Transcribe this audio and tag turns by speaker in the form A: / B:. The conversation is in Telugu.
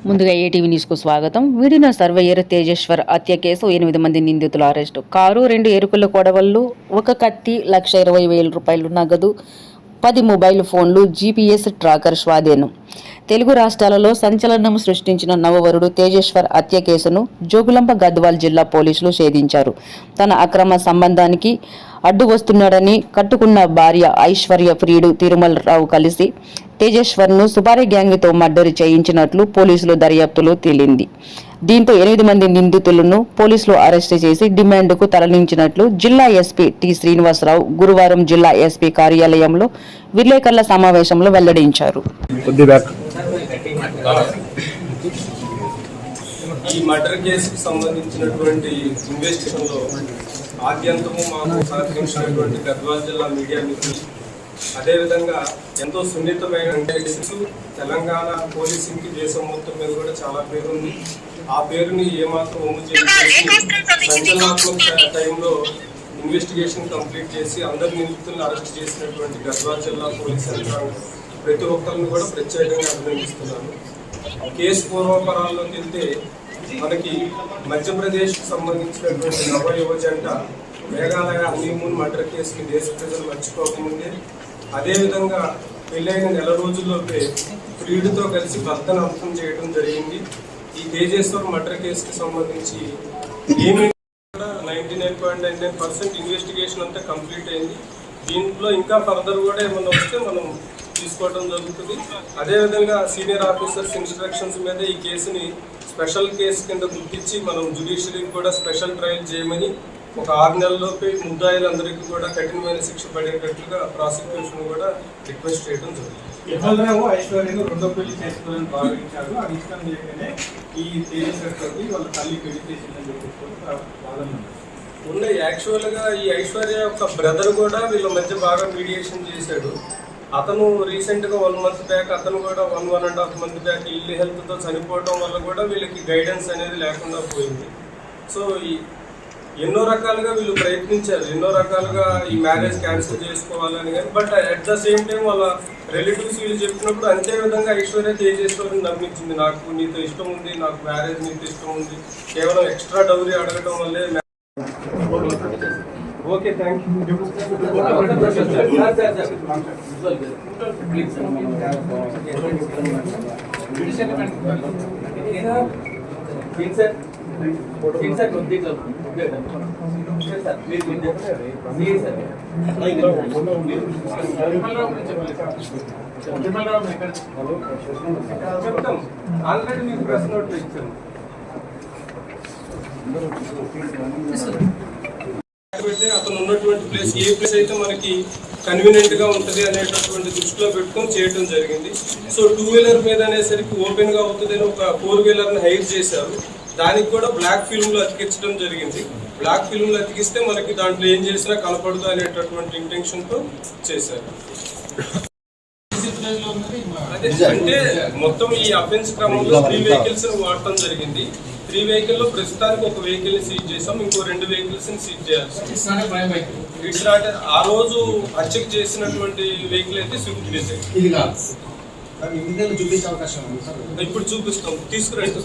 A: ముందుగా ఏటీవీ న్యూస్కు స్వాగతం. వీడిన సర్వేయర్ తేజేశ్వర్ హత్య కేసు 8 మంది నిందితుల అరెస్టు. కారు, 2 ఎరుకుల కొడవళ్లు, 1 కత్తి, 1,20,000 రూపాయలు నగదు, 10 మొబైల్ ఫోన్లు, జీపీఎస్ ట్రాకర్ స్వాధీనం. తెలుగు రాష్ట్రాలలో సంచలనం సృష్టించిన నవవరుడు తేజేశ్వర్ హత్య కేసును జోగులాంబ గద్వాల్ జిల్లా పోలీసులు ఛేదించారు. తన అక్రమ సంబంధానికి అడ్డు వస్తున్నాడని కట్టుకున్న భార్య ఐశ్వర్య ప్రియుడు తిరుమలరావు కలిసి తేజేశ్వర్ను సుపారీ గ్యాంగ్తో మర్డర్ చేయించినట్లు పోలీసులు దర్యాప్తులో తేలింది. దీంతో 8 మంది నిందితులను పోలీసులు అరెస్టు చేసి డిమాండ్కు తరలించినట్లు జిల్లా ఎస్పీ టి శ్రీనివాసరావు గురువారం జిల్లా ఎస్పీ కార్యాలయంలో విలేకరుల సమావేశంలో వెల్లడించారు.
B: ఈ మర్డర్ కేసుకు సంబంధించినటువంటి ఇన్వెస్టిగేషన్లో ఆద్యంతము మాకు సహకరించినటువంటి గద్వాల్ జిల్లా మీడియా మిత్రులు, అదేవిధంగా ఎంతో సున్నితమైన కేసు తెలంగాణ పోలీసింగ్కి దేశం మొత్తం మీద కూడా చాలా పేరు ఉంది. ఆ పేరుని ఏమాత్రం ఒమ్ము చేసి సంచలనాత్మక టైంలో ఇన్వెస్టిగేషన్ కంప్లీట్ చేసి అందరి నిందితులను అరెస్ట్ చేసినటువంటి గద్వాల్ జిల్లా పోలీస్ యంత్రాంగం ప్రతి ఒక్కరిని కూడా ప్రత్యేకంగా అభినందిస్తున్నాను. కేసు పూర్వపరాల్లోకి వెళ్తే మనకి మధ్యప్రదేశ్కి సంబంధించినటువంటి నవయువ జంట మేఘాలయ హనీమూన్ మర్డర్ కేసుని దేశ ప్రజలు మర్చిపోకముందే, అదేవిధంగా పెళ్ళైన నెల రోజుల్లోపే ప్రియుడితో కలిసి భర్తను అంతం చేయడం జరిగింది. ఈ తేజేశ్వర్ మర్డర్ కేసుకి సంబంధించి ఏమి 99.99% ఇన్వెస్టిగేషన్ అంతా కంప్లీట్ అయింది. దీంట్లో ఇంకా ఫర్దర్ కూడా ఏమన్నా వస్తే మనం తీసుకోవడం జరుగుతుంది. అదేవిధంగా సీనియర్ ఆఫీసర్స్ ఇన్స్ట్రక్షన్స్ మీద ఈ కేసుని స్పెషల్ కేసు కింద గుర్తించి మనం జ్యుడిషియరీకి కూడా స్పెషల్ ట్రయల్ చేయమని ఒక 6 నెలల్లోపే ముద్దాయిలందరికీ కూడా కఠినమైన శిక్ష పడేటట్లుగా ప్రాసిక్యూషన్ కూడా రిక్వెస్ట్ చేయడం జరుగుతుంది.
C: ఐశ్వర్యను 2వ పెళ్లి చేసుకోవాలని భావించారు. అది ఇష్టం లేకనే ఈ తేజేశ్వరి వాళ్ళ తల్లి పెళ్లి చేసిందని చెప్పి
B: ఉన్నాయి. యాక్చువల్గా ఈ ఐశ్వర్య యొక్క బ్రదర్ కూడా వీళ్ళ మధ్య బాగా మీడియేషన్ చేశాడు. అతను రీసెంట్గా 1 మంత్ బ్యాక్ అతను కూడా 1.5 మంత్ బ్యాక్ ఇల్లు హెల్త్తో చనిపోవడం వల్ల కూడా వీళ్ళకి గైడెన్స్ అనేది లేకుండా పోయింది. సో ఎన్నో రకాలుగా వీళ్ళు ప్రయత్నించారు, ఎన్నో రకాలుగా ఈ మ్యారేజ్ క్యాన్సిల్ చేసుకోవాలని, కానీ but at the same time వాళ్ళ రిలేటివ్స్ వీళ్ళు చెప్పినప్పుడు అంతే విధంగా ఐశ్వర్య తేజేశ్వరిని నమ్మించింది. నాకు నీతో ఇష్టం ఉంది, నాకు మ్యారేజ్ నీతో ఇష్టం ఉంది, కేవలం ఎక్స్ట్రా డౌరీ అడగడం వల్లే. Okay, thank you. చెప్తాం, ఆల్రెడీ మీకు ప్రెస్ నోట్ ఇచ్చాను. అతను ఉన్నటువంటి ప్లేస్ ఏ ప్లేస్ అయితే మనకి కన్వీనియంట్ గా ఉంటుంది అనేటటువంటి దృష్టిలో పెట్టుకొని చేయడం జరిగింది. సో 2 వీలర్ మీద అనేసరికి ఓపెన్ గా అవుతుంది అని ఒక 4 వీలర్ ని హైర్ చేశారు. దానికి కూడా బ్లాక్ ఫిల్మ్ లో అతికించడం జరిగింది. బ్లాక్ ఫిల్మ్ లో అతికిస్తే మనకి దాంట్లో ఏం చేసినా కనపడదు అనేటటువంటి ఇంటెన్షన్ తో చేశారు. అంటే మొత్తం ఈ అఫెన్స్ క్రమంలో 3 వెహికల్స్ వాడటం జరిగింది. 3 వెహికల్ లో ప్రస్తుతానికి ఒక వెహికల్ ని సీజ్ చేసాం, ఇంకో 2 వెహికల్స్ ని సీజ్ చేయాల్సి. ఇట్స్ నాట్ ఆ రోజు హత్యకు చేసినటువంటి వెహికల్ అయితే స్విఫ్ట్ డిజైర్. ఇప్పుడు చూపిస్తాం, తీసుకురండి.